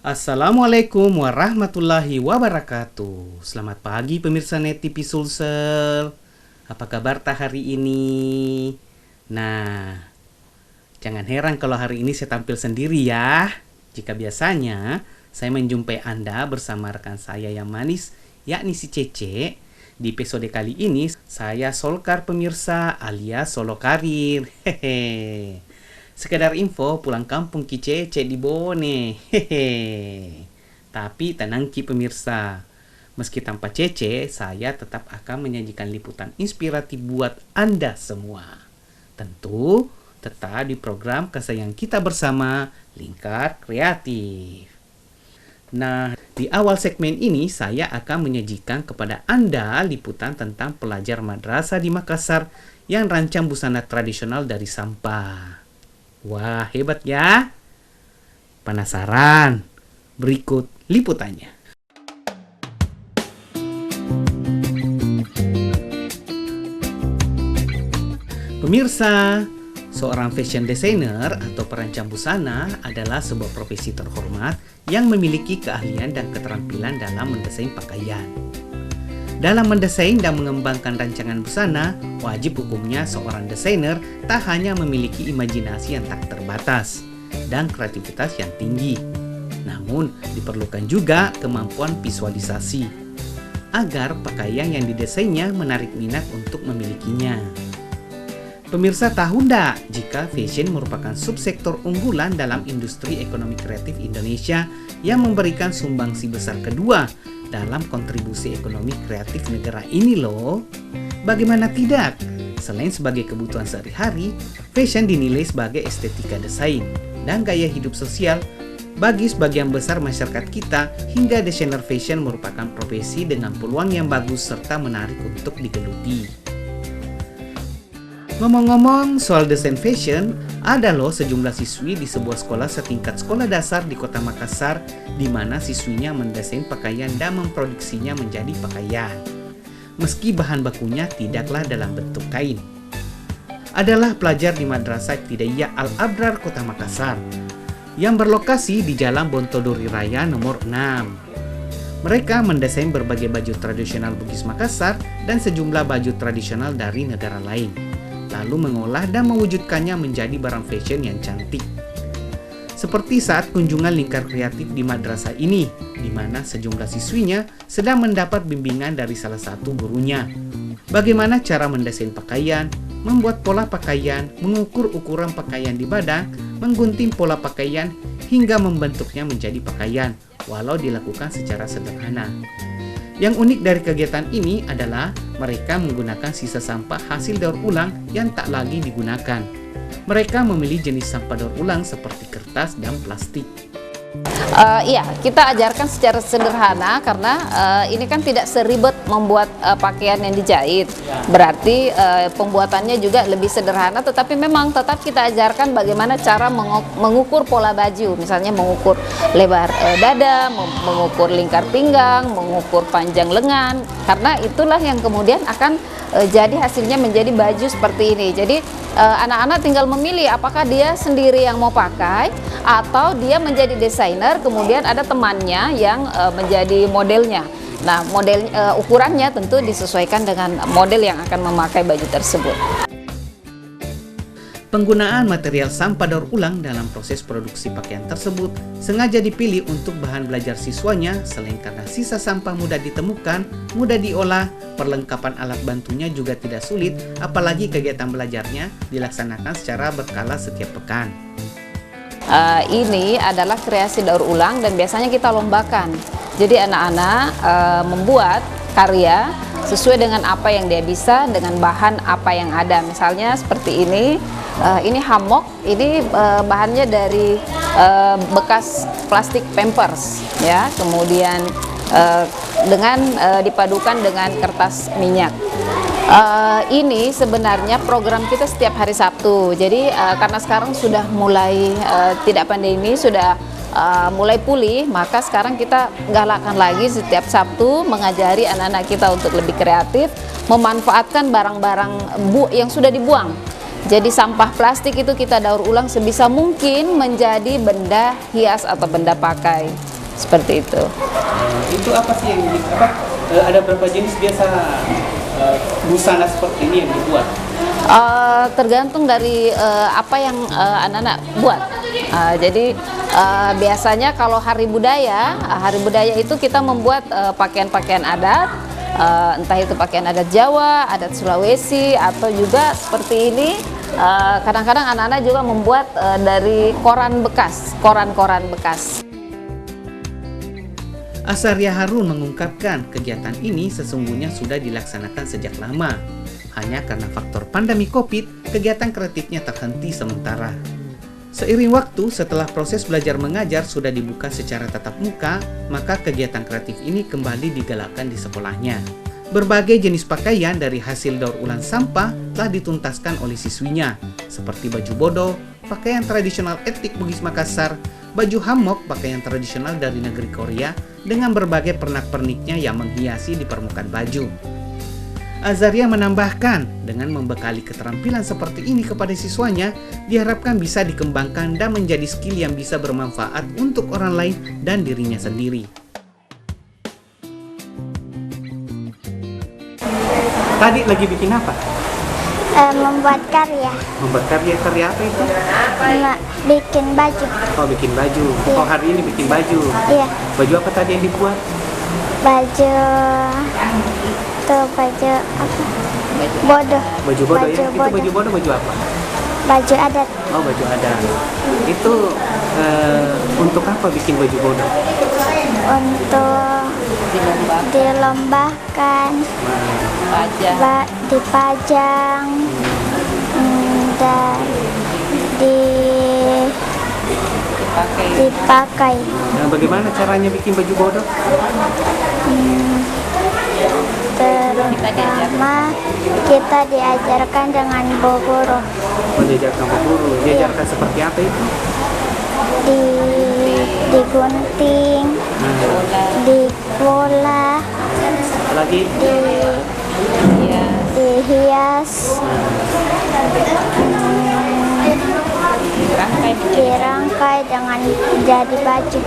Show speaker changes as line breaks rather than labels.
Assalamualaikum warahmatullahi wabarakatuh. Selamat pagi pemirsa Net TV Sulsel. Apa kabar hari ini? Nah, jangan heran kalau hari ini saya tampil sendiri ya. Jika biasanya saya menjumpai Anda bersama rekan saya yang manis, yakni si Cece. Di episode kali ini saya Solkar pemirsa alias Solo Karir. Hehe. Sekedar info, pulang kampung Ki Cece di Bone. Hehe. Tapi tenang Ki pemirsa. Meski tanpa Cece, saya tetap akan menyajikan liputan inspiratif buat Anda semua. Tentu tetap di program Kesayang Kita Bersama Lingkar Kreatif. Nah, di awal segmen ini saya akan menyajikan kepada Anda liputan tentang pelajar madrasah di Makassar yang rancang busana tradisional dari sampah. Wah, hebat ya? Penasaran? Berikut liputannya. Pemirsa, seorang fashion designer atau perancang busana adalah sebuah profesi terhormat yang memiliki keahlian dan keterampilan dalam mendesain pakaian. Dalam mendesain dan mengembangkan rancangan busana, wajib hukumnya seorang desainer tak hanya memiliki imajinasi yang tak terbatas dan kreativitas yang tinggi, namun diperlukan juga kemampuan visualisasi agar pakaian yang didesainnya menarik minat untuk memilikinya. Pemirsa tahu ndak jika fashion merupakan subsektor unggulan dalam industri ekonomi kreatif Indonesia yang memberikan sumbangsi besar kedua dalam kontribusi ekonomi kreatif negara ini loh. Bagaimana tidak? Selain sebagai kebutuhan sehari-hari, fashion dinilai sebagai estetika desain dan gaya hidup sosial bagi sebagian besar masyarakat kita, hingga desainer fashion merupakan profesi dengan peluang yang bagus serta menarik untuk digeluti. Ngomong-ngomong soal desain fashion, ada loh sejumlah siswi di sebuah sekolah setingkat sekolah dasar di kota Makassar di mana siswinya mendesain pakaian dan memproduksinya menjadi pakaian. Meski bahan bakunya tidaklah dalam bentuk kain. Adalah pelajar di Madrasah Ibtidaiyah Al-Abrar Kota Makassar yang berlokasi di Jalan Bontodori Raya nomor 6. Mereka mendesain berbagai baju tradisional Bugis Makassar dan sejumlah baju tradisional dari negara lain, lalu mengolah dan mewujudkannya menjadi barang fashion yang cantik. Seperti saat kunjungan Lingkar Kreatif di madrasah ini, di mana sejumlah siswinya sedang mendapat bimbingan dari salah satu gurunya. Bagaimana cara mendesain pakaian, membuat pola pakaian, mengukur ukuran pakaian di badan, menggunting pola pakaian, hingga membentuknya menjadi pakaian, walau dilakukan secara sederhana. Yang unik dari kegiatan ini adalah mereka menggunakan sisa sampah hasil daur ulang yang tak lagi digunakan. Mereka memilih jenis sampah daur ulang seperti kertas dan plastik.
Iya, kita ajarkan secara sederhana karena ini kan tidak seribet membuat pakaian yang dijahit. Berarti pembuatannya juga lebih sederhana, tetapi memang tetap kita ajarkan bagaimana cara mengukur pola baju. Misalnya mengukur lebar dada, mengukur lingkar pinggang, mengukur panjang lengan. Karena itulah yang kemudian akan jadi hasilnya menjadi baju seperti ini. Jadi anak-anak tinggal memilih apakah dia sendiri yang mau pakai atau dia menjadi desainer, kemudian ada temannya yang menjadi modelnya. Nah, model ukurannya tentu disesuaikan dengan model yang akan memakai baju tersebut.
Penggunaan material sampah daur ulang dalam proses produksi pakaian tersebut sengaja dipilih untuk bahan belajar siswanya selain karena sisa sampah mudah ditemukan, mudah diolah, perlengkapan alat bantunya juga tidak sulit, apalagi kegiatan belajarnya dilaksanakan secara berkala setiap pekan.
Ini adalah kreasi daur ulang dan biasanya kita lombakan. Jadi anak-anak membuat karya sesuai dengan apa yang dia bisa, dengan bahan apa yang ada. Misalnya seperti ini hammock, ini bahannya dari bekas plastik Pampers, ya. Kemudian dengan dipadukan dengan kertas minyak. Ini sebenarnya program kita setiap hari Sabtu. Jadi karena sekarang sudah mulai tidak pandemi, sudah mulai pulih, maka sekarang kita galakkan lagi setiap Sabtu mengajari anak-anak kita untuk lebih kreatif, memanfaatkan barang-barang yang sudah dibuang. Jadi sampah plastik itu kita daur ulang sebisa mungkin menjadi benda hias atau benda pakai. seperti itu.
Itu apa sih yang ada berapa jenis biasa busana seperti ini yang dibuat?
Tergantung dari apa yang anak-anak buat. Jadi biasanya kalau hari budaya itu kita membuat pakaian-pakaian adat, entah itu pakaian adat Jawa, adat Sulawesi, atau juga seperti ini. Kadang-kadang anak-anak juga membuat dari koran bekas.
Asaria Harun mengungkapkan kegiatan ini sesungguhnya sudah dilaksanakan sejak lama. Hanya karena faktor pandemi COVID, kegiatan kreatifnya terhenti sementara. Seiring waktu, setelah proses belajar mengajar sudah dibuka secara tatap muka, maka kegiatan kreatif ini kembali digalakkan di sekolahnya. Berbagai jenis pakaian dari hasil daur ulang sampah telah dituntaskan oleh siswinya, seperti baju bodo, pakaian tradisional etnik Bugis Makassar, baju hammock, pakaian tradisional dari negeri Korea, dengan berbagai pernak-perniknya yang menghiasi di permukaan baju. Azaria menambahkan, dengan membekali keterampilan seperti ini kepada siswanya, diharapkan bisa dikembangkan dan menjadi skill yang bisa bermanfaat untuk orang lain dan dirinya sendiri. Tadi lagi bikin apa?
Membuat karya.
Membuat karya apa itu?
Bikin baju.
Oh, bikin baju.
Iya.
Oh, hari ini bikin baju.
Iya.
Baju apa tadi yang dibuat?
Baju baju apa? Bodoh.
Baju bodo ya? Itu
bodoh.
baju bodo baju apa?
Baju adat.
Oh, baju adat. Itu untuk apa bikin baju bodo?
Untuk dilombakan, dipajang, dan dipakai.
Nah, bagaimana caranya bikin baju bodo?
Terutama kita diajarkan dengan bu guru.
Oh, diajarkan bu guru. Diajarkan seperti apa itu?
Digunting, dipola,
Lagi?
dihias, dirangkai dengan jadi baju.